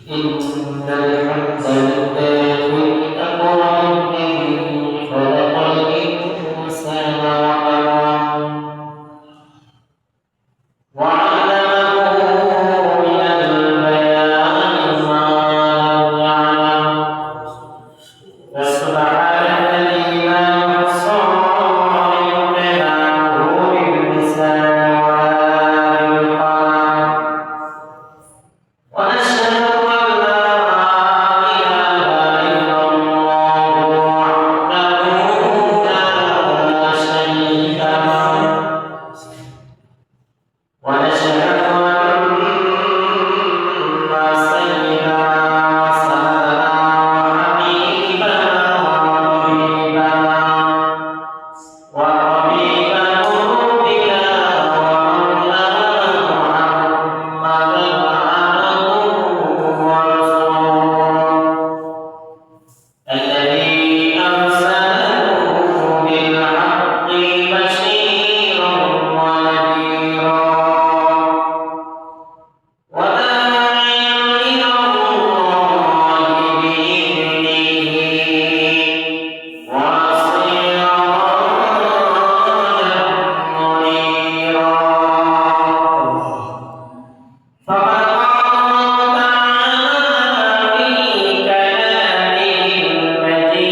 إن الحمد لله أمر به خلق الإنسان وعلمه من البيان ما لم يعلم فسبحان الذي لا يحصى يمنعه باللسان ونشهد أن لا إله إلا الله وحده لا شريك له ونشهد أن سيدنا وسندنا وحبيبنا وطبيب قلوبنا ومولانا محمدا الذي أرسله بالحق بشيرا ونذيرا وداعيا إلى الله بإذنه وسراجا منيرا فقد قال تعالى في كلامه المجيد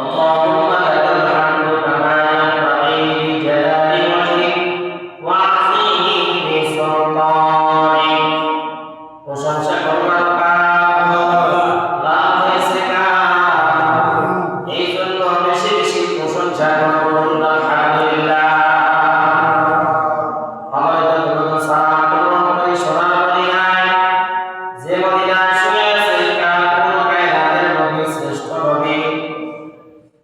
اللهم لك الحمد كما ينبغي لجلال وجهك وعظيم سلطانك প্রশংসা করবার লাভ হয়েছে কার এই জন্য বেশি বেশি প্রশংসা করুন আলহামদুলিল্লাহ আমাদের দ্রুত সালাম গ্রহণ করে সোনার মদিনায় যে মদিনায় শুয়ে আছে কারণ কায়নাতের নবী শ্রেষ্ঠ নবী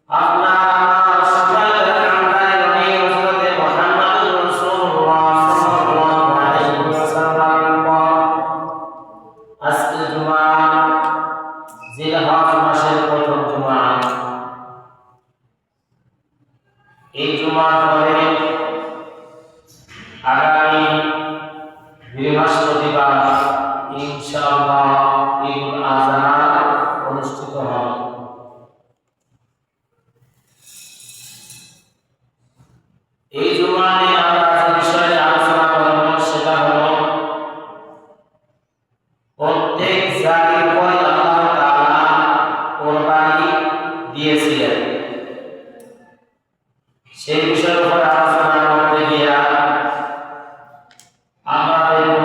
আপনার আমার সকলের কামনায় নবী হযরত মুহাম্মদুর রাসূলুল্লাহ সাল্লাল্লাহু আলাইহি ওয়াসাল্লামের পর আজকে জুমা জিলহজ মাসের প্রথম জুমা এই জুমার পরে আগামী বৃহস্পতিবার ইনশাআল্লাহ ঈদুল আযহা অনুষ্ঠিত হবে। এই জুমাতে আমরা যে বিষয়ে আলোচনা করব সেটা হলো প্রত্যেক জাতির উপর আল্লাহ তাআলা কুরবানি দিয়েছিলেন। সেই বিষয়ের উপর আলোচনা করতে গিয়ে আমরা দেখব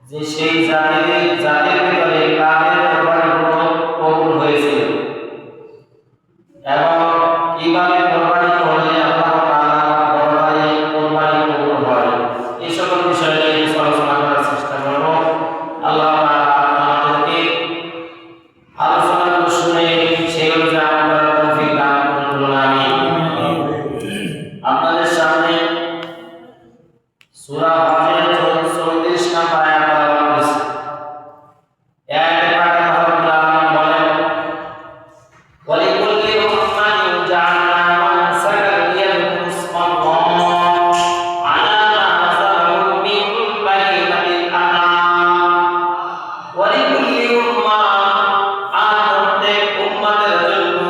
যে সেই জাতির ভিতরে কাদের কোরবানিগুলো কবুল হয়েছিল এবং কিভাবে কোরবানি করলে আল্লাহ তাআলার দরবারে কোরবানি কবুল হয় এই সকল বিষয় নিয়ে আলোচনা করার চেষ্টা করব। আল্লাহ তাআলা আমাদেরকে আলোচনাগুলো শুনে সেগুলো জানার করার তৌফিক দান করুন আমিন। আপনাদের সামনে সূরা হজের 34 নম্বর আয়াত তেলাওয়াত করেছি। আয়াতে পাকে আল্লাহ আলামিন বলেন ওয়ালিকুল্লি উম্মাতিন জাআলনা মানসাকান লিয়াযকুরু ইসমাল্লাহ আলা মা রাযাকাহুম মিন বাহিমাতিল আনআম ওয়ালিকুল্লি উম্মাহ প্রত্যেক উম্মতের জন্য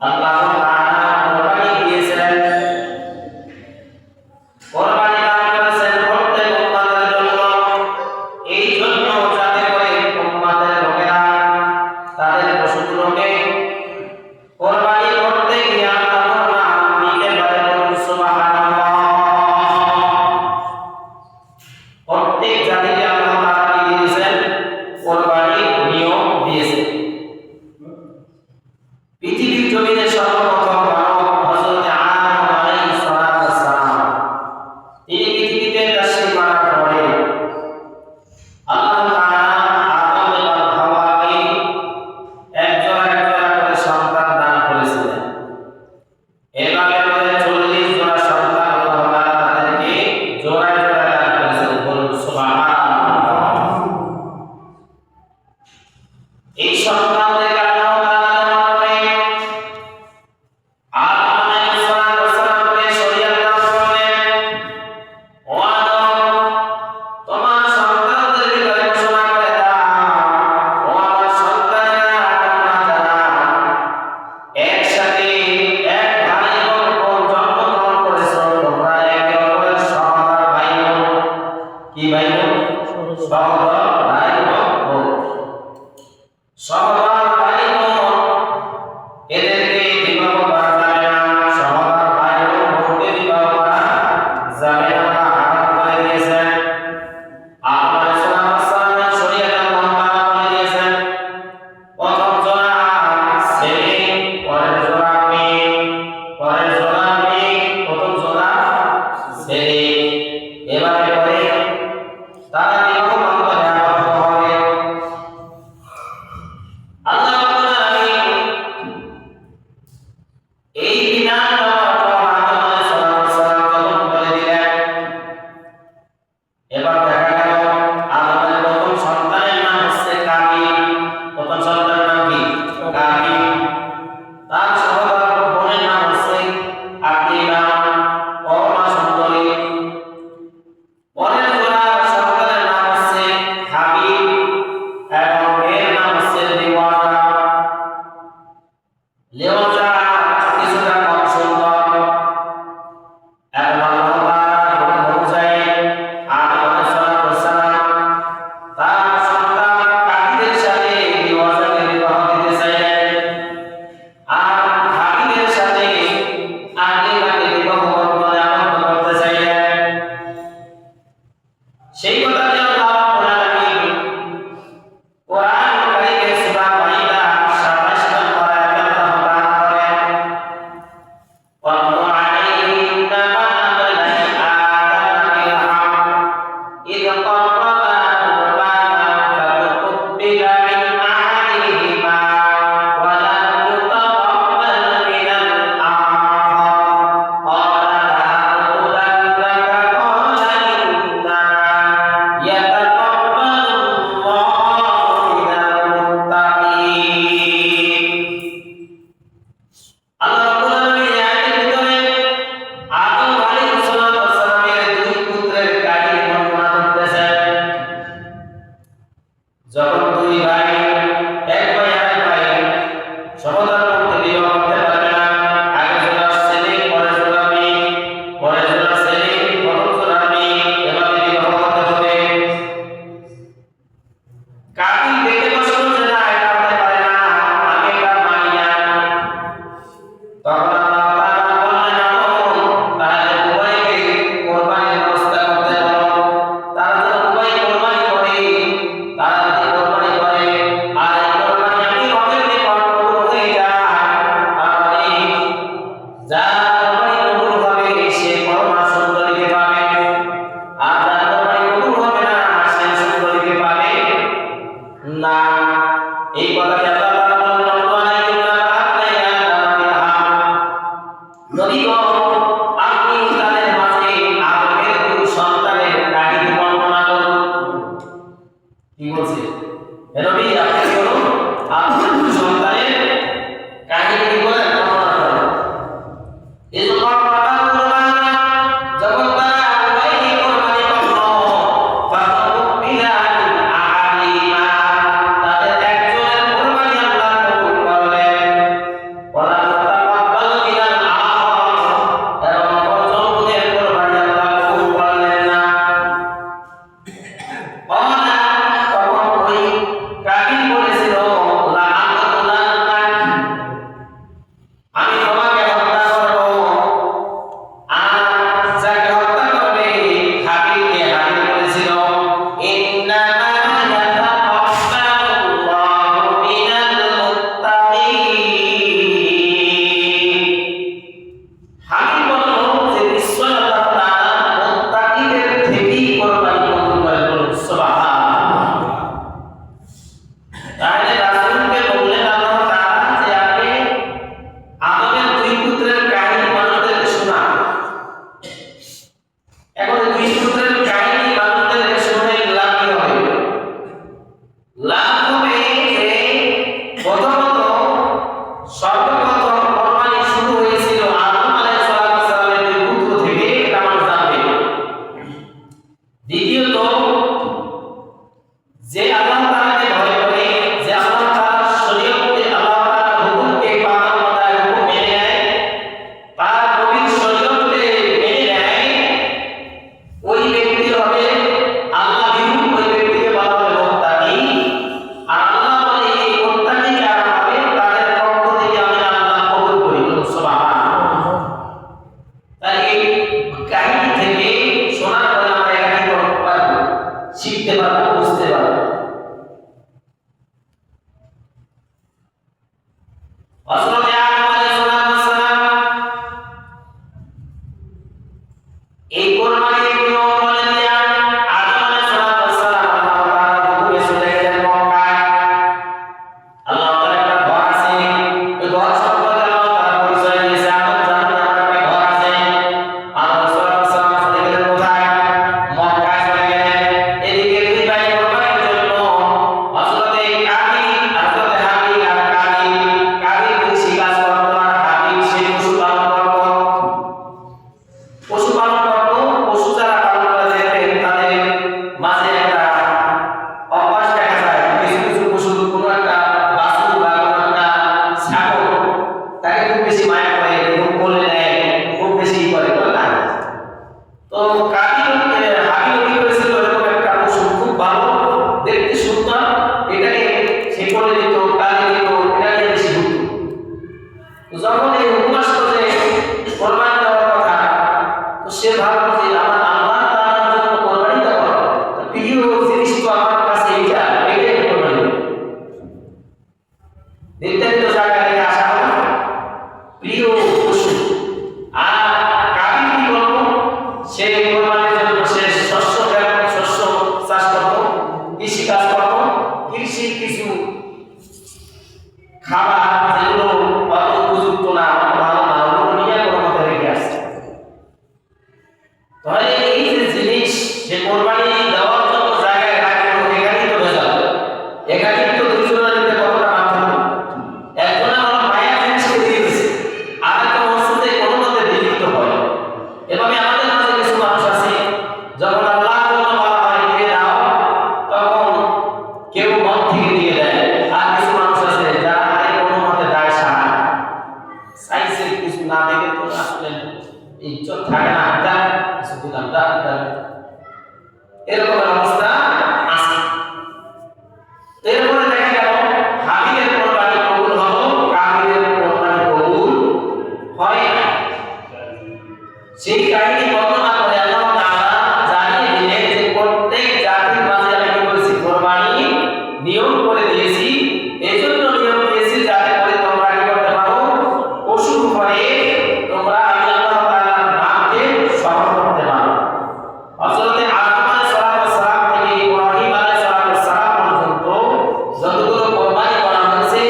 আল্লাহ তাআলা কোরবানি দিয়েছেন, কোরবানি দান করেছেন প্রত্যেক উম্মতের জন্য। এই জন্য যাতে করে উম্মতের লোকেরা তাদের পশুগুলোকে কোরবানি করতে গিয়ে আল্লাহর নাম নিতে পারে। সুবহানাল্লাহ। প্রত্যেক জাতিকে আল্লাহ তাআলা কি দিয়েছেন? কোরবানির নিয়ম দিয়েছেন। পৃথিবীর জমিনে সর্বপ্রথম মানব হযরত আদম আলাইহিস সালাম তিনি পৃথিবীতে তাশরীফ আনার পরে আল্লাহ তাআলা আদম এবং হাওয়াকে একজোড়া করে সন্তান দান করেছিলেন। এভাবে করে 40 জোড়া সন্তান আল্লাহ তাআলা তাদেরকে জোড়ায় জোড়ায় দান করেছিলেন। বলুন সুবহানাল্লাহ। এই সন্তানদেরকে আল্লাহ তাআলা দেওয়ার পরে আদম আলাইহিস সালামকে শরীয়ত দান করলেন। ও আদম, তোমার সন্তানদেরকে ঘোষণা করে দাও, ও আমার সন্তানেরা, তোমরা যারা একসাথে এক ভাই এবং বোন জন্মগ্রহণ করেছো, তোমরা একে অপরের সহোদর ভাই বোন। কি ভাই বোন? সহোদর ভাই এবং বোন। সহোদর ভাই বোন এদেরকে বিবাহ করা যাবে না। সহোদর ভাই এবং বোনকে বিবাহ করা যাবে না, হারাম করে দিয়েছেন। আদম আলাইহিস সালামের শরীয়তে আল্লাহ তাআলা বলে দিয়েছেন প্রথম জোড়া ছেলে, পরের জোড়া মেয়ে, পরের জোড়া মেয়ে, প্রথম জোড়া ছেলে। এভাবে করে তারা বিবাহ বন্ধনে আবদ্ধ হবে। আল্লাহ রাব্বুল আলামিন হযরত আদম আলাইহিস সালাম এই কোরবানির নিয়ম বলে দিয়ে আদম আলাইহিস সালাম আল্লাহ তাআলা হুকুমে চলে গেলেন মক্কায়। আল্লাহ তাআলা একটা ঘর আছে, ওই ঘর সম্পর্কে আল্লাহ তাআলা পরিচয় দিয়েছে, আদম জান্নাতে একটা ঘর আছে। আদম আলাইহিস সালাম চলে গেলেন কোথায়? মক্কায় চলে গেলেন। এদিকে দুই ভাই কোরবানির জন্য হযরতে কাবিল, হযরতে হাবিল আর কাবিল। কাবিল কৃষি কাজ করত আর হাবিল সে পশুপালন করত। পশুপালন করত, পশু যারা পালন করে থাকেন তাদের মাঝে একটা অভ্যাস দেখা যায়, কিছু কিছু পশুর কোনো একটা বাছুর বা কোনো একটা ছাগল তাকে খুব বেশি মায়া করে, খুব কোলে নেয়, খুব বেশি করে না। তো হাবিল কি করেছিল, এরকম একটা পশু খুব ভালো, দেখতে সুন্দর, এটাকে সে কোলে দিত, কালে দিত, এটা নিয়ে বেশি ঘুরত। তো যখন এই হুকুম আসলো যে কোরবানি দেওয়ার কথা, তো সে ভাবলো যে আমার আল্লাহ তাআলার জন্য কোরবানি দেব, প্রিয় জিনিস তো আমার কাছে এটাই কোরবানি দেব। নির্ধারিত জায়গায় আসা হলো প্রিয় পশু। আর কাবিল কি করলো, সে কোরবানির জন্য সে শস্য চাষ করতো, কৃষি কাজ করতো, কৃষির কিছু খাবার যেগুলো অত উপযুক্ত না, অত ভালো না, ওগুলো নিয়ে কোনো মতে রেখে আসছে। তাহলে এই যে জিনিস সে কোরবানি দেওয়ার জন্য জায়গায় রাখলো, এখানেই তো ভেজাল, এখানেই তো দুইজনের মধ্যে কতটা পার্থক্য। একজনের হলো মায়া জিনিসকে দিয়ে দিচ্ছে, আর একটা মসজিদে কোনো মতে বিলিত হয়। এভাবে আমাদের মাঝে কিছু মানুষ আছে, যখন আল্লাহর জন্য বলা হয় দিয়ে দাও, তখন কেউ মন থেকে দিয়ে দেয়। আর কিছু মানুষ আছে যারা কোনো মতে দায় সারা সাইজে কিছু না দেখে তো আসলে ইজ্জত থাকে না, এটা কিছু দিলাম এরকম অবস্থা আছে। তো এরপরে দেখা গেল হাবিলের কোরবানি কবুল হলো, কাবিলের কোরবানি কবুল হয় না। সেই কাহিনী বর্ণনা করে আল্লাহ তাআলা জানিয়ে দিলেন যে প্রত্যেক জাতির মাঝে আমি কি করেছি, কোরবানি নিয়ম করে দিয়েছি। এজন্য নিয়ম দিয়েছি যাতে করে তোমরা কি করতে পারো, পশুর উপরে তোমরা আমি আল্লাহ তাআলার নামকে স্মরণ করতে পারো। হযরতে আদম আলাইহিস সালাম থেকে ইব্রাহিম আলাইহিস সালাম পর্যন্ত যতগুলো কোরবানি করা হয়েছে,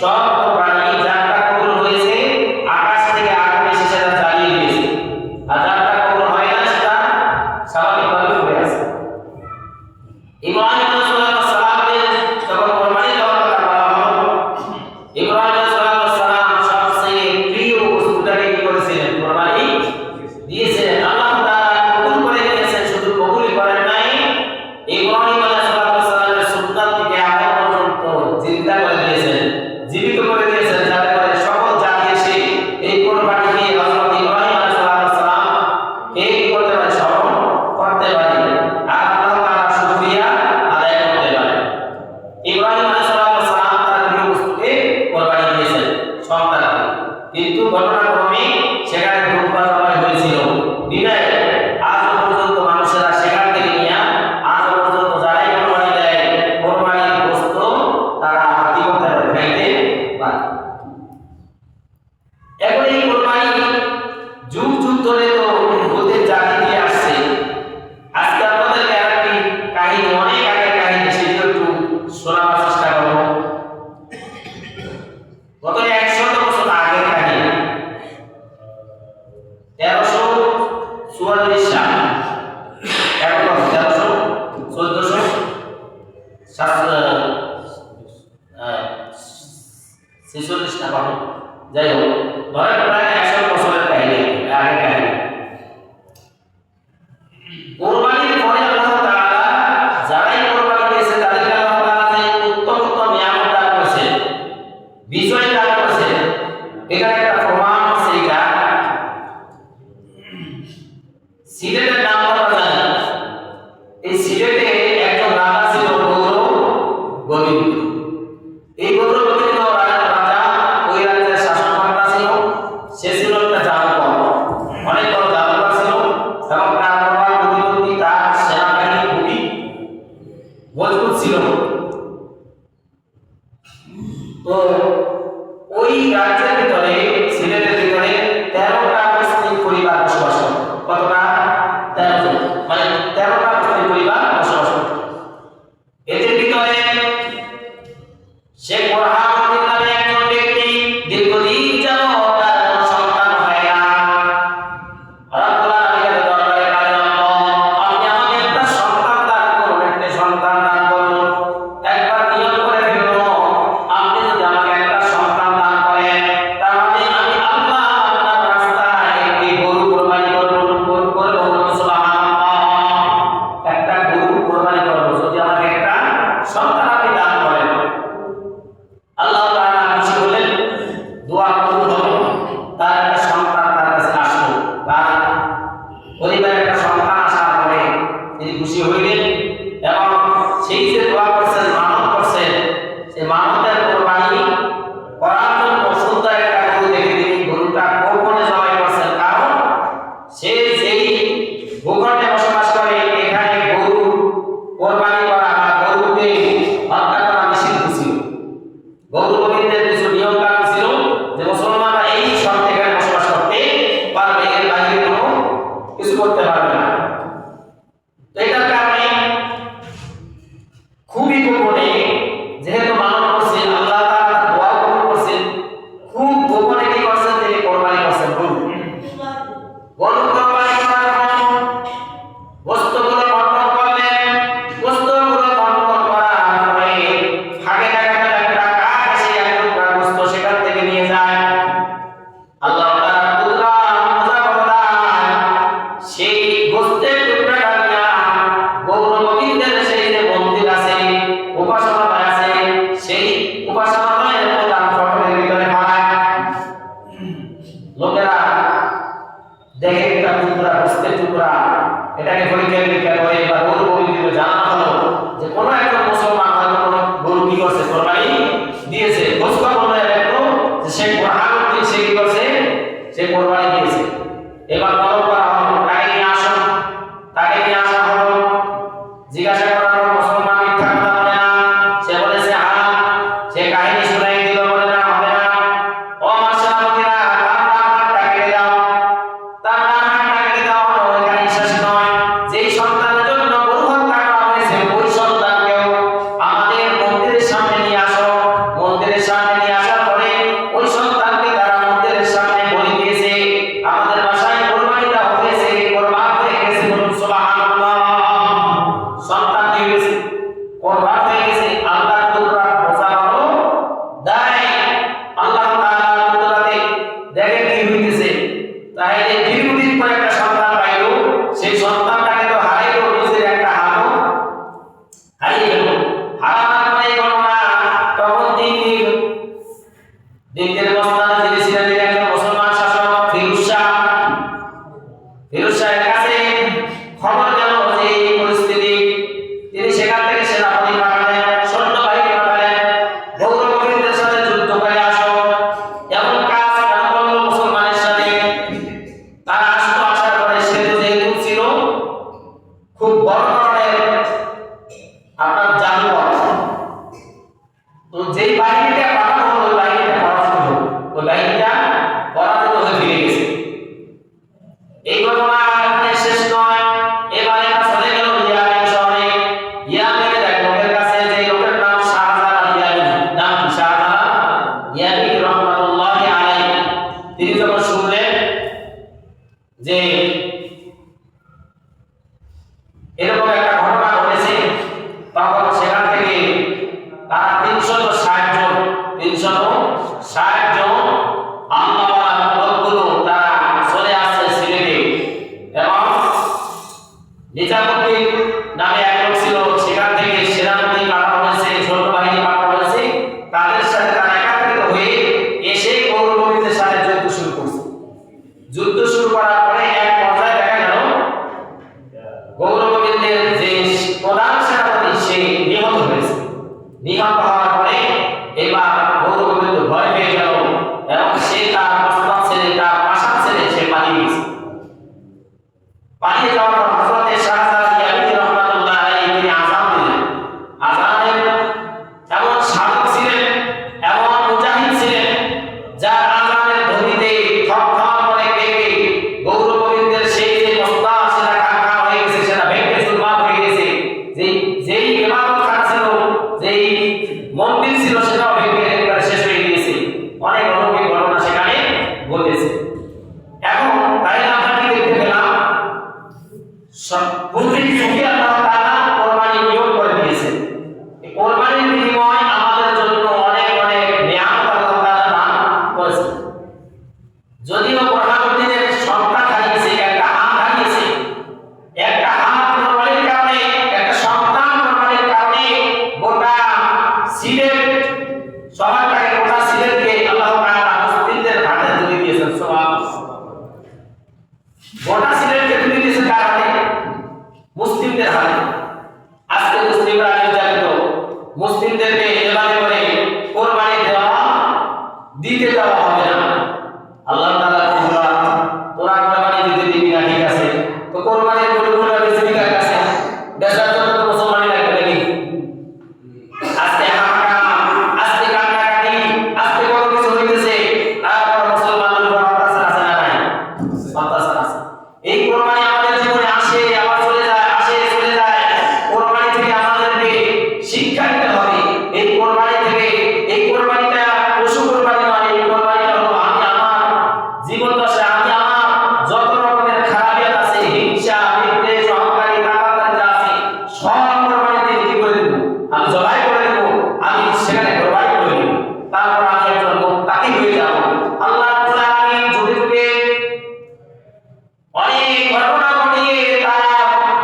সব কোরবানি যারটা কবুল হয়েছে আকাশ থেকে আগুন এসে সেটা জ্বালিয়ে দিয়েছে, আর যারটা কবুল হয় না সেটা স্বাভাবিকভাবে পড়ে আছে। ইব্রাহিম আলাইহিস সালামের যখন কোরবানি দেওয়ার কথা বলা হলো, ইব্রাহিম আলাইহিস সালাম সবচেয়ে প্রিয় বস্তুটাকে কি করেছিলেন, কোরবানি দিয়েছিলেন। আল্লাহ তাআলা কবুল করে নিয়েছেন, শুধু কবুলই করেন নাই, ইব্রাহিম আলাইহিস সালামের সুন্নাত থেকে আমল পর্যন্ত জিন্দা করে দিয়েছেন, জীবিত করে দিয়েছেন, যাতে করে সকল জাতি এসে এই কোরবানিকে হযরত ইব্রাহিম আলাইহিস সালাম কে কি করতে পারে, স্মরণ করতে পারে, আর আল্লাহ তাআলার শুকরিয়া আদায় করতে পারে। ইব্রাহিম আলাইহিস সালাম তার প্রিয় বস্তুকে কোরবানি দিয়েছেন, সন্তানকে, কিন্তু ঘটনাক্রমে সেখানে ধূমপান হয়েছিল বিদায় আজ পর্যন্ত মানুষেরা সেখান থেকে নিয়ে আজ পর্যন্ত যারাই কোরবানি দেয়, কোরবানির গোশত তারা হাতি করতে পারে, খাইতে পারে। এখন এই কোরবানি যুগ যুগ ধরে তো ওদের জাতি দিয়ে আসছে। আজকে আপনাদেরকে আরেকটি কাহিনী, অনেক আগের কাহিনী, সেটি একটু শোনাবার চেষ্টা করব। গত 100 বছর আগের কাহিনী, 1344 সাল, এখন 1346 না কত, যাই হোক, ধরেন প্রায় 100 বছরের কাহিনী, আগের কাহিনী। কোরবানির পরে আল্লাহ তাআলা যারাই কোরবানি দিয়েছে তাদেরকে আল্লাহ তাআলা যে উত্তম উত্তম নিয়ামত দান করেছেন, বিজয় দান করেছেন, এখানে একটা প্রমাণ আছে। এটা সিলেটের নাম আমরা জানি, এই সিলেটে একজন রাজা ছিল গৌর গোবিন্দ। এই গৌর গোবিন্দ রাজা ওই রাজ্যের শাসনকর্তা ছিল, সে ছিল একটা জাদুকর, অনেক বড় জাদুকর ছিল, এবং তার প্রভাব প্রতিপত্তি, তার সেনাবাহিনী খুবই মজবুত ছিল। তো ওই রাজ্যের ভিতরে সিলেটের ভিতরে 13টা মুসলিম পরিবার বসবাস করত। কতটা? 13 জন, মানে 13টা মুসলিম পরিবার বসবাস করত। এদের ভিতরে শেখ বুরহানুদ্দিন নামে একজন ব্যক্তি দীর্ঘদিন যাবত তার কোনো সন্তান হয় না। রব্বুল আলামিনের দরবারে কাঁদে, আল্লাহ আপনি আমাকে একটা সন্তান দান করুন, একটা সন্তান দান করুন। একবার নিয়ত করে ফেলল, আপনি যদি আমাকে একটা সন্তান দান করেন তাহলে আমি আল্লাহ আপনার রাস্তায় একটি গরু কুরবানি করব। সুবহানাল্লাহ, একটা গরু কুরবানি করব যদি আমাকে একটা সন্তান আপনি দান করেন। আল্লাহ তাআলা খুশি হলেন, দোয়া কবুল হলো, তার একটা সন্তান তার কাছে আসলো। তার পরিবারের একটা সন্তান আসার পরে তিনি খুশি হইলেন এবং সেই যে দোয়া করছেন, মানত করছেন, সেই মানতের কোরবানি করার জন্য সুন্দর একটা গরু দেখে তিনি গরুটা গোপনে জবাই করছেন। কারণ সে যেই ভূখণ্ডে বসবাস করে এখানে গরু কোরবানি করা বা গরুকে হত্যা করা নিষিদ্ধ ছিল। গরু গোবিন্দের কিছু নিয়ম কানুন ছিল যে মুসলমানরা এই শর্তে এখানে বসবাস করতে পারবে, এর বাইরে কোনো কিছু করতে পারবে না। তো এটার কারণে খুবই গোপনে, যেহেতু মানব করছেন, আল্লাহ তাআলা দোয়া কবুল করছেন, খুব গোপনে কি করছেন, তিনি কোরবানি করছেন গরু। গরু কোরবানি করার পর বস্তুগুলো বন্টন করলেন। বস্তুগুলো বন্টন করার পরে ফাঁকে দেখা একটা কাক এসে এক টুকরা গোস্ত সেখান থেকে নিয়ে যায়। আল্লাহ তাআলা কুদরত মুজাফফরদার সেই গোস্তের টুকরাটা নিয়ে গৌর গোবিন্দের সেই যে মন্দির আছে, উপাসনালয় আছে, সেই উপাসনালয়ের প্রধান ফটকের ভিতরে পায়। লোকেরা দেখে একটা টুকরা গোস্তের টুকরা, এটাকে পরীক্ষা করে বা গৌর গোবিন্দকে জানানো হলো যে কোনো একজন মুসলমান হয়তো কোনো গরু কি করছে, কোরবানি দিয়েছে। গোস্ত বললো একটু যে শেখ বুরহানুদ্দিন সে কি করছে, সে কোরবানি দিয়েছে। এবার তলব করা হলো, তাকে নিয়ে আসো। তাকে নিয়ে আসা হলো, জিজ্ঞাসা করা হলো, মুসলমান মিথ্যা কথা বলে না। সে বলেছে হ্যাঁ। সে কাহিনী শুনাই দিল, বলে না হবে না। ও আমার সেনাপতিরা, তার ডান হাতটা কেটে দাও। তার ডান হাতটা কেটে দেওয়া হলো। এখানে শেষ নয়, যেই সন্তানের জন্য গরু হত্যা করা হয়েছে ওই সন্তানকেও আমাদের মন্দিরের সামনে নিয়ে আসো। মন্দিরের সামনে নিয়ে আসার পরে ওই সন্তানকে তারা মন্দিরের সামনে বলি দিয়েছে, আমাদের বাসায় কোরবানিটা হয়েছে, কোরবান হয়ে গেছে। বলুন সুবহানাল্লাহ, সন্তান হয়ে গেছে, কোরবান হয়ে গেছে। আল্লাহর কুদরত বোঝানো দেয়, আল্লাহ তাআলার কুদরতে দেখে কি হইতেছে। তাইলে দীর্ঘদিন পর একটা সন্তান পাইলো, সেই সন্তানটাকে তো হারাইলো, নিজের একটা হাতও হারিয়ে গেল। হারানোর পরে ঘটনা তখন দিনের মস্তানে যিনি ছিলেন তিনি একজন মুসলমান শাসক ফিরোজ শাহ। ফিরোজ শাহের কাছে খবর গেল যে এই পরিস্থিতি। তিনি সেখান থেকে সেনাপতি পাঠালেন, সৈন্যবাহিনী পাঠালেন, গৌর গোবিন্দের সাথে যুদ্ধ করে আসো। এমন কাজ কেন করলো মুসলমানের সাথে? তারা আসতো, আসার পরে সেতু যেহেতু ছিল খুব বড় ধরনের আপনার জাদুঘর, তো যেই বাহিনীটা পাঠানো হলো ওই বাহিনীটা পরাজিত হলো, ওই বাহিনীটা পরাজিত হয়ে ফিরে গেছে। এই ঘটনা এখানে শেষ নয়, এবারে চলে গেল ইয়ামেন শহরে। ইয়ামেনের এক লোকের কাছে, যে লোকের নাম শাহজালাল ইয়ামি। নাম কি? শাহজালাল ইয়ামি রহমাতুল্লাহি আলাইহি। তিনি যখন শুনলেন যে এরকম একটা ঘটনা ঘটেছে, তখন সেখান থেকে তারা 360 জন আল্লাহওয়ালা লোকগুলো তারা চলে আসছে সিলেটে। এবং নিজামুদ্দিন নামে এক লোক ছিল, সেখান থেকে সেনাপতি পাঠানো হয়েছে, সৈন্যবাহিনী পাঠানো হয়েছে। তাদের সাথে তারা একত্রিত হয়ে এসে গৌর গোবিন্দের সাথে যুদ্ধ শুরু করছে। যুদ্ধ শুরু করার পরে এক দিতে দেওয়া হবে না। আল্লাহ তাআলা তোরা কোরবানি দিতে দিবি না, ঠিক আছে, তো কোরবানির গরুগুলো বেচবি কার কাছে? বেচার জন্য তো মুসলমানই লাগবে নাকি? আজকে হাহাকার, আজকে কান্নাকাটি, আজকে কত কিছু হইতেছে, তারপর মুসলমানদের উপর অত্যাচার আছে না নাই? অত্যাচার আছে। এই কোরবানি আমাদের জীবনে আসে আবার চলে যায়, আসে চলে যায়। কোরবানি থেকে আমাদেরকে শিক্ষা নিতে হবে। এই কোরবানি থেকে, এই কোরবানিটা পশু কোরবানি নয়, এই কোরবানিটা হলো আমি আমার জীবন দশায় আমি আমার যত রকমের খারাপিয়াত আছে, হিংসা, বিদ্বেষ, অহংকারী, কাকাতারি যা আছে, সব কোরবানি দিয়ে কি করে দেব? আমি জবাই করে দেব, আমি সেখানে কোরবানি করে দেব, তারপর আমি একজন মুত্তাকি হয়ে যাব। আল্লাহ রাব্বুল আলামিন যুগে যুগে অনেক ঘটনা ঘটিয়ে তারা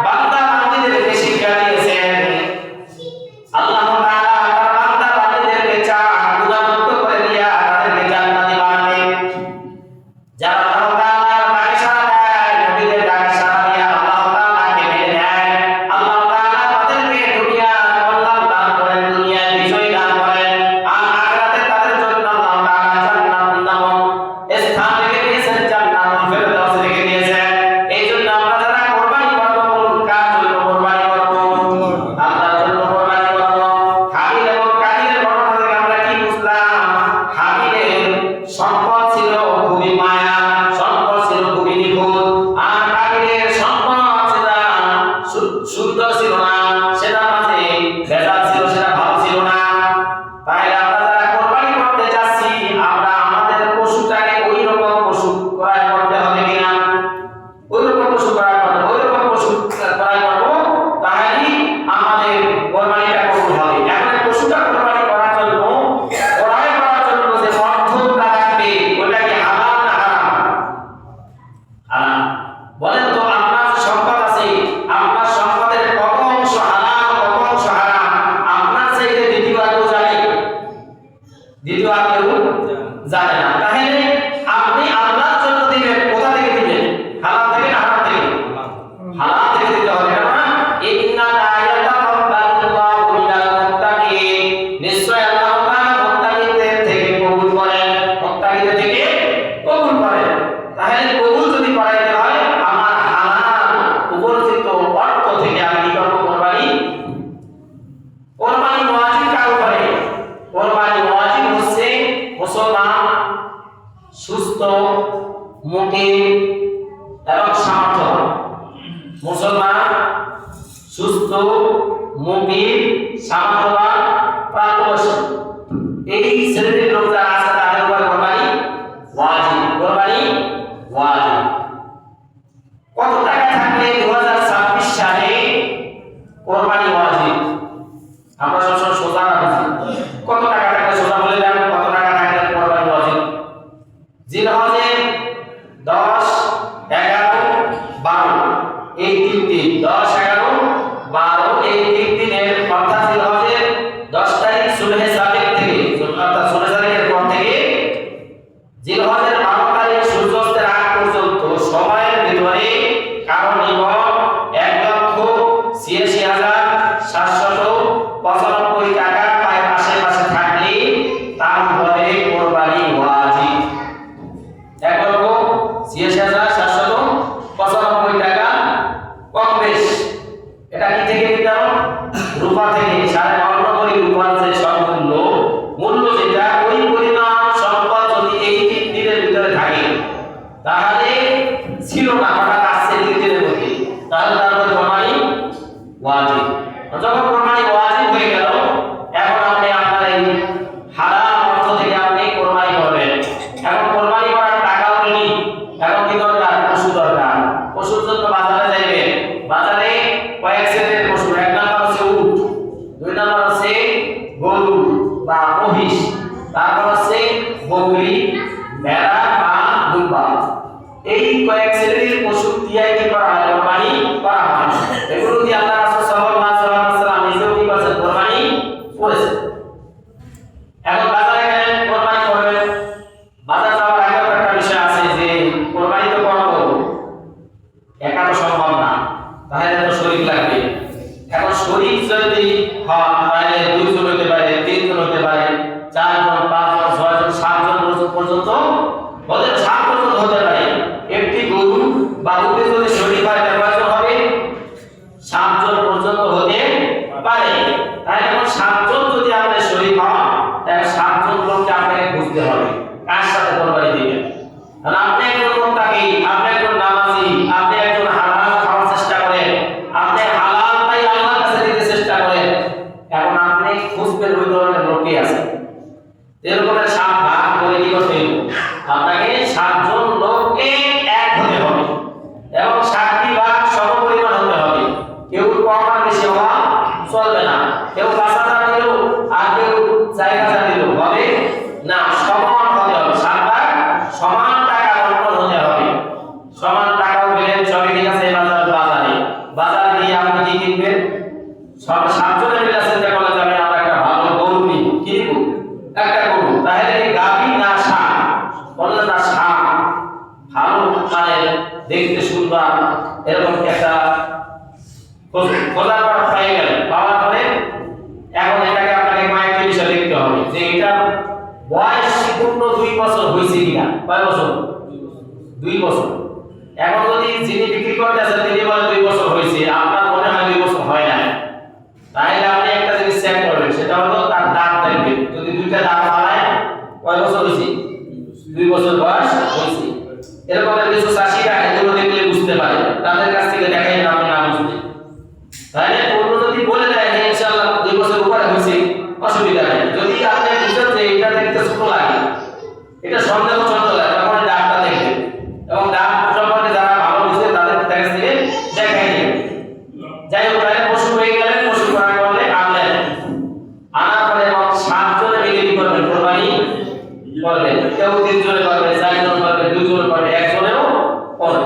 বান্দা বান্দীদেরকে শিক্ষা দিয়েছেন। আল্লাহ তাআলা তার বান্দা বান্দীদেরকে চান গুনাহমুক্ত করে দিয়া তাদেরকে জান্নাতি বানাতে। যারা আল্লাহ তাআলার ডাকে সাড়া দেয়, নবীদের ডাকে সাড়া দিয়া আল্লাহ তাআলাকে মেনে নেয়, আল্লাহ তাআলা তাদেরকে দুনিয়ার কল্যাণ দান করেন, দুনিয়ায় বিজয় দান করেন, আর আখিরাতে তাদের জন্য আল্লাহ তাআলা জান্নাত নামক স্থান রেখে দিয়েছেন, জান্নাতুল ফেরদাউস রেখে দিয়েছেন। এই জন্য আমরা যারা কোরবানি করব, বলুন কার জন্য কোরবানি করব? আল্লাহর জন্য কোরবানি করব। হাবিল এবং কাবিলের ঘটনা থেকে আমরা কি বুঝলাম? হাবিলের সম্পদ ছিল খুবই মায়া, সম্পদ ছিল খুবই নিখুঁত, আর কাবিলের সম্পদ সেটা সুন্দর ছিল না, সেটা মাঝে ভেজাল ছিল, সেটা ভালো ছিল না। তাই আমরা যারা কোরবানি করতে যাচ্ছি, আমরা আমাদের পশুটাকে ওই রকম পশু ক্রয় করতে হবে কিনা, ওই রকম পশু ক্রয় করতে, ওই রকম পশু ক্রয় করব, তাহলেই আমাদের কোরবানিটা কবুল হবে। এখন পশুটা কোরবানি করার জন্য, ক্রয় করার জন্য যে অর্থটা লাগবে, ওটা কি হালাল না হারাম? হালাল। বলেন তো, আপনার যে সম্পদ আছে, আপনার সম্পদের কত অংশ হালাল, কত অংশ হারাম? আপনার চাইতে দ্বিতীয় আর কেউ জানে? দ্বিতীয় আর কেউ জানে না। তাহলে আপনি আল্লাহর জন্য দিবেন, কোথা থেকে দিবেন? হালাল থেকে না হারাম থেকে? হালাল থেকে দিতে হবে। কেননা ইন্না লা ইয়াতাকাব্বালুল্লাহু মিনাল মুত্তাকিন, নিশ্চয় আল্লাহ তাআলা মুত্তাকিদের থেকে কবুল করেন, মুত্তাকিদের থেকে কবুল করেন। তাহলে কবুল যদি করাইতে হয়, আমার হালাল উপার্জিত অর্থ থেকে আমি কি করব? কোরবানি। কোরবানি ওয়াজিব কার উপরে? কোরবানি ওয়াজিব হচ্ছে মুসলমান সুস্থ, মুকিম এবং সামর্থ্য। মুসলমান সুস্থ, মুকিম, সামর্থ্যবান, প্রাপ্তবয়স্ক, এই শ্রেণীর লোক যারা আছে তাদের উপর কোরবানি ওয়াজিব। কোরবানি ওয়াজিব। কত টাকা থাকলে 2026 সালে কোরবানি ওয়াজিব? আমরা সবসময় সোজা না বুঝি। কত টাকা থাকলে সোজা বলে দেন, কত টাকা থাকলে কোরবানি ওয়াজিব? জিলহজের 10, 11, 12 এই 3 দিন, 10, 11, 12 এই 3 দিনের, অর্থাৎ জিলহজের 10 তারিখ সুলহে সাবিক থেকে, অর্থাৎ সুলহে সাবিকের পর থেকে জিলহজের 12 তারিখ সূর্যাস্তের আগ পর্যন্ত সময়ের ভিতরে কারো নিকট 1,86,795 টাকা পায়ের আশেপাশে থাকলে তার উপরে কোরবানি ওয়াজিব। 1,86,795 টাকা কম বেশ। এটা কি থেকে নির্ধারণ? রূপা থেকে। 52 ভরি রূপার যে সম্পূর্ণ মূল্য, যেটা ওই পরিমাণ সম্পদ যদি এই 3 দিনের ভিতরে থাকে, তাহলে ছিল না, হঠাৎ আসছে 3 দিনের মধ্যে, তাহলে তারপর কোরবানি ওয়াজিব। যখন কোরবানি ওয়াজিব হয়ে গেল, এখন আপনি আপনার এই হালাল অর্থ থেকে আপনি কোরবানি করবেন। এখন কোরবানি করার টাকাও নেই, এখন কি দরকার? পশু দরকার। পশুর জন্য বাজারে যাইবেন। বাজারে কয়েক শ্রেণীর পশু, 1 নাম্বার হচ্ছে উট, 2 নাম্বার হচ্ছে গরু বা মহিষ, তারপর হচ্ছে বকরি, ভেড়া বা দুম্বা। এই কয়েক শ্রেণীর পশু দিয়ে কি করা হয়? কোরবানি করা হয়। এগুলো দিয়ে আল্লাহ রাসূল সাল্লাল্লাহু আলাইহি ওয়াসাল্লাম নিজেও কি করেছেন? কোরবানি করেছেন। এখন বাজারে গেলেন, কোরবানি করবেন। বাজার যাওয়ার আগে একটা বিষয় আছে যে কোরবানি তো করব, একা তো সম্ভব না, তাহলে তো শরীক লাগবে। এখন শরীক যদি হয়, তাহলে 2 জন হতে পারে, 3 জন হতে পারে, 4 জন, 5 জন, 6 জন, 7 জন পর্যন্ত ওদের 7 পর্যন্ত হতে পারে। একটি গরু বা উটে যদি শরীর হয় তার কয়জন হবে? 7 জন পর্যন্ত হতে পারে। তাই এখন 7 জন যদি আপনার শরীর হয় তাহলে 7 জন লোককে আপনাকে বুঝতে হবে কার সাথে কোরবানি দিবেন। আর আপনি একজন মুত্তাকি, আপনি একজন নামাজি, আপনি একজন হালাল খাওয়ার চেষ্টা করেন, আপনি হালাল পাই আল্লাহর কাছে দিতে চেষ্টা করেন। এখন আপনি খুঁজবেন ওই ধরনের লোকই আছে। এরকম 7 ভাগ করে কি করতে হবে? আপনাকে 7 জন লোককে এক হতে হবে এবং 7টি ভাগ সমপরিমাণ হতে হবে। কেউ কম আর বেশি হওয়া চলবে না। কেউ 5,000 দিল আর কেউ 4,000 দিল, হবে না, সমান হতে হবে। 7 ভাগ সমান টাকা বন্টন হতে হবে। সমান টাকাও দিলেন, সবই ঠিক আছে। বাজারে গিয়ে আপনি কি কিনবেন? সব 7 জনের মিলে চিন্তা করলে যাবে আমরা একটা ভালো গরু নিব, কি নিব? একটা গরু। তাহলে কি গাভী না ষাঁড়? বললেন না ষাঁড়, ভালো মানে দেখতে সুন্দর, এরকম একটা খোঁজার পর পেয়ে গেলেন। পাওয়ার পরে এখন এটাকে আপনাকে কয়েকটি বিষয় দেখতে হবে যে এটা বয়স পূর্ণ 2 বছর হয়েছে কিনা। কয় বছর? 2 বছর। এখন যদি যিনি বিক্রি করতেছেন তিনি বলেন 2 বছর হয়েছে, আপনার মনে হয় 2 বছর হয় না, তাহলে আপনি একটা জিনিস চেক করবেন, সেটা হলো তার দাঁত দেখবেন। যদি 2টা দাঁত ফালায় কয় বছর হয়েছে? 2 বছর বয়স হয়েছে। এরকম কিছু চাষিরা এগুলো দেখলে বুঝতে পারে, তাদের কাছ থেকে দেখাই না আপনি না বুঝতে। তাহলে পূর্ণ যদি বলে দেয় যে ইনশাআল্লাহ 2 বছর উপরে হয়েছে, অসুবিধা নেই। যদি আপনি বুঝেন যে এটা দেখতে ছোট লাগে, এটা সন্দেহজনক লাগে, তখন দাঁতটা দেখবেন এবং দাঁত সম্পর্কে যারা ভালো বুঝে তাদের কাছ থেকে দেখাই নেবেন। যাই হোক, তাহলে পশু হয়ে গেলেন, পশু ক্রয় করলে আনলেন, আনার পরে 7 জনে মিলে কি করবেন? কোরবানি করবেন। কেউ 3 জনে করবে, 4 জন করবে, 2 জন করবে, 1 জনেও করবে।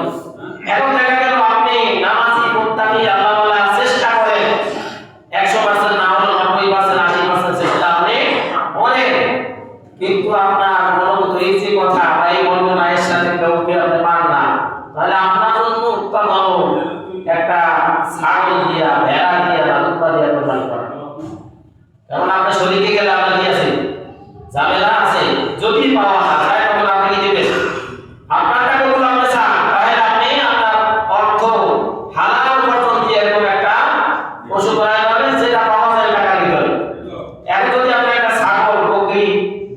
এখন দেখা গেল আপনি নামাজি মুত্তাকি আল্লাহওয়ালা চেষ্টা করেন, 100% না হলে 90%, 80% চেষ্টা আপনি করেন, কিন্তু আপনার মনোমত এই যে কথা এই বলবো না এর সাথে কাউকে আপনি পান না, তাহলে আপনার জন্য উত্তম হলো একটা ছাগল দিয়া, ভেড়া দিয়া, লালুপা দিয়া কোরবানি করা। কারণ আপনার শরীরে গেলে আপনার কি আছে? ঝামেলা আছে। যদি পাওয়া না যায় তখন আপনি কি দেবেন? আপনার টাকাগুলো আপনি চান, তাহলে আপনি আপনার অর্থ হালাল উপার্জন দিয়ে এরকম একটা পশু ক্রয় করবেন, যেটা পাওয়া যায় টাকা দিতে হবে। এখন যদি আপনি একটা ছাগল, বকরি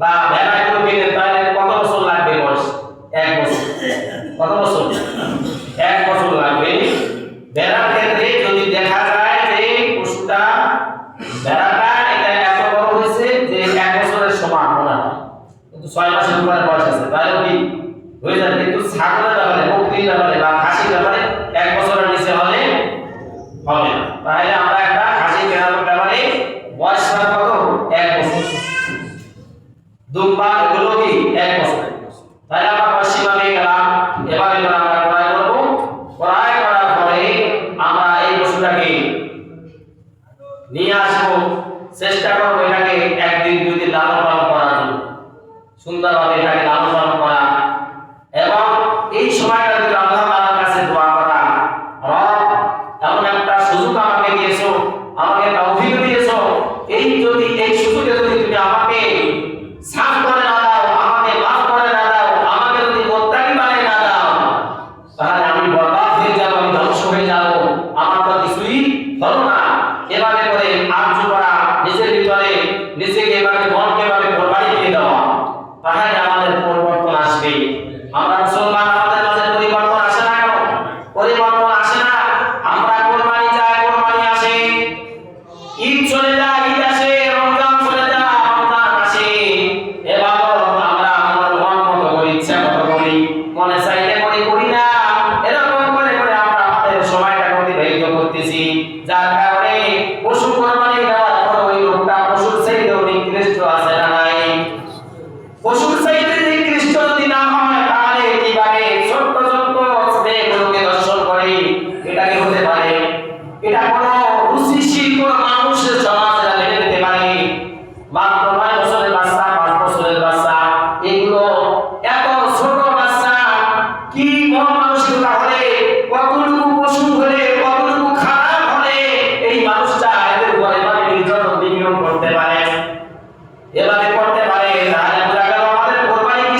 বা ভেড়া এগুলো কিনেন, তাহলে কত বছর লাগবে বয়স? 1 বছর। কত বছর? 1 বছর লাগবে। ভেড়ার ক্ষেত্রে যদি দেখা যায় যে পশুটা, ভেড়াটা এটা এত বড় হয়েছে যে 1 বছরের সমান মনে হয়, কিন্তু 6 মাসের উপরে বয়স আছে, তাহলে কি হয়ে যাবে। কিন্তু ছাগলের ব্যাপারে, বকরির ব্যাপারে বা খাসির ব্যাপারে 1 বছরের নিচে হলে হবে না। তাহলে আমরা একটা খাসি কেনার ব্যাপারে বয়স কত? 1 বছর। দুম্বা এগুলো কি 1 বছর। তাহলে আমরা পশ্চিমা পেয়ে গেলাম। এবার আমরা ক্রয় করব। ক্রয় করার পরে আমরা এই পশুটাকে নিয়ে আসবো, চেষ্টা করবো এটাকে 1 দিন 2 দিন লালন পালন করার জন্য, সুন্দরভাবে এটাকে লালন পালন করা এবং এই সময়টা যদি আল্লাহ তাআলার কাছে দোয়া করা, রব এমন একটা সুযোগ আমাকে দিয়েছো, আমাকে তৌফিক দিয়েছো, এই যদি এই সুযোগে যদি তুমি আমাকে সাফ করে না দাও, আমাকে মাফ করে না দাও, আমাকে যদি মুত্তাকি বানিয়ে না দাও, তাহলে আমি বরবাদ হয়ে যাব, আমি ধ্বংস হয়ে যাব, আমার তো কিছুই হলো না। এভাবে করে আরজু করা, নিজের ভিতরে নিজেকে এভাবে মনকে এভাবে কোরবানি দিয়ে দেওয়া, তাহলে আমাদের পরিবর্তন আসবে। আমরা মুসলমান, আমাদের মাঝে পরিবর্তন আসে না কেন? পরিবর্তন আসে না। আমরা কোরবানি যায়, কোরবানি আসে, ঈদ চলে যায়, ঈদ আসে, রমজান চলে যায়, রমজান আসে। এবার আমরা আমাদের মন মতো করি, ইচ্ছা মতো করি, মনে চাইলে করি না। এরকম করে করে আমরা আমাদের সময়টা অতিবাহিত করতেছি, যার কারণে পশু কোরবানি দেওয়ার পর ওই লোকটা পশুর চাইতেও নিকৃষ্ট আছে না নাই? পশুর চাইতে নিকৃষ্ট যদি না হয়, তাহলে কিভাবে ছোট্ট ছোট্ট স্নেহগুলোকে দর্শন করে এটাকে হতে পারে? এটা কোনো রুচিশীল কোনো মানুষের সমাজে মেনে নিতে পারে? মাত্র 9 বছরের বাচ্চা, 5 বছরের বাচ্চা, এগুলো এত ছোট বাচ্চা, কি মন মানসিকতা হলে, কতটুকু পশু হলে, কতটুকু খারাপ হলে এই মানুষটা এদের ঘরে মানে নির্যাতন নিপীড়ন করতে পারে, এভাবে করতে পারে? তাহলে বোঝা গেল আমাদের কোরবানি কি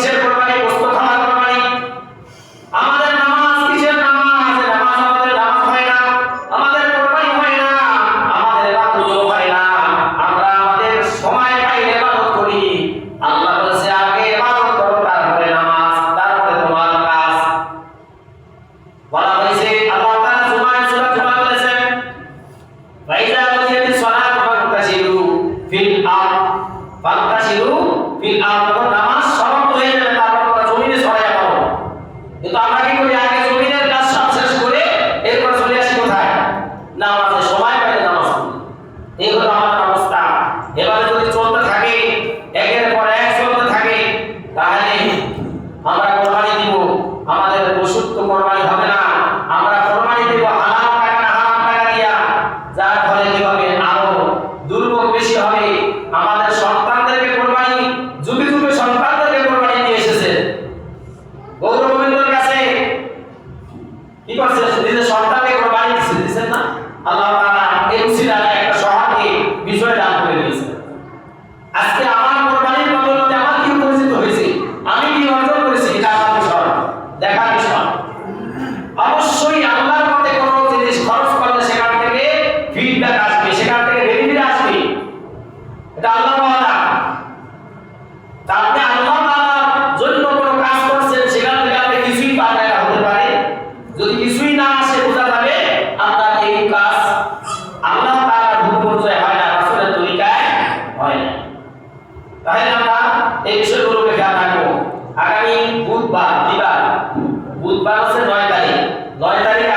তাহলে আমরা কোরবানি দিব, আমাদের পশুর তো কোরবানি হবে না, আমরা কোরবানি দিব হালাল টাকা না হারাম টাকা দিয়া, যার ফলে কি হবে আরো দুর্ভোগ বেশি হবে। আমাদের সন্তানদেরকে কোরবানি যুগে যুগে সন্তানদেরকে কোরবানি দিয়ে এসেছে। গৌর গোবিন্দর কাছে কি করছে, নিজের সন্তানকে কোরবানি দিচ্ছেন না, আল্লাহ তাআলা এই উসিলায় একটা সহায়কে বিষয় দান করে দিয়েছেন। আজকে আমার কোরবানির বদৌলতে আমার কি পরিচিত হয়েছে, আমি কি অর্জন করেছি, এটা আমার বিষয় দেখার বিষয়। অবশ্যই আল্লাহর পথে কোনো জিনিস খরচ করলে সেখান থেকে ফিডব্যাক আসবে, সেখান থেকে বেনিফিট আসবে, এটা আল্লাহর ওয়াদা। আপনি আল্লাহ তাআলার জন্য কোনো কাজ করছেন, সেখান থেকে আপনি কিছুই পাবেন না, হতে পারে যদি কিছুই না আসে বোঝা যাবে আপনার এই কাজ আল্লাহ তাআলার হুকুম অনুযায়ী হয় না, রাসূলের তরিকায় হয় না। তাহলে আমরা এই বিষয়গুলোকে খেয়াল রাখবো। আগামী বুধবার হচ্ছে 9 তারিখ, 9 তারিখ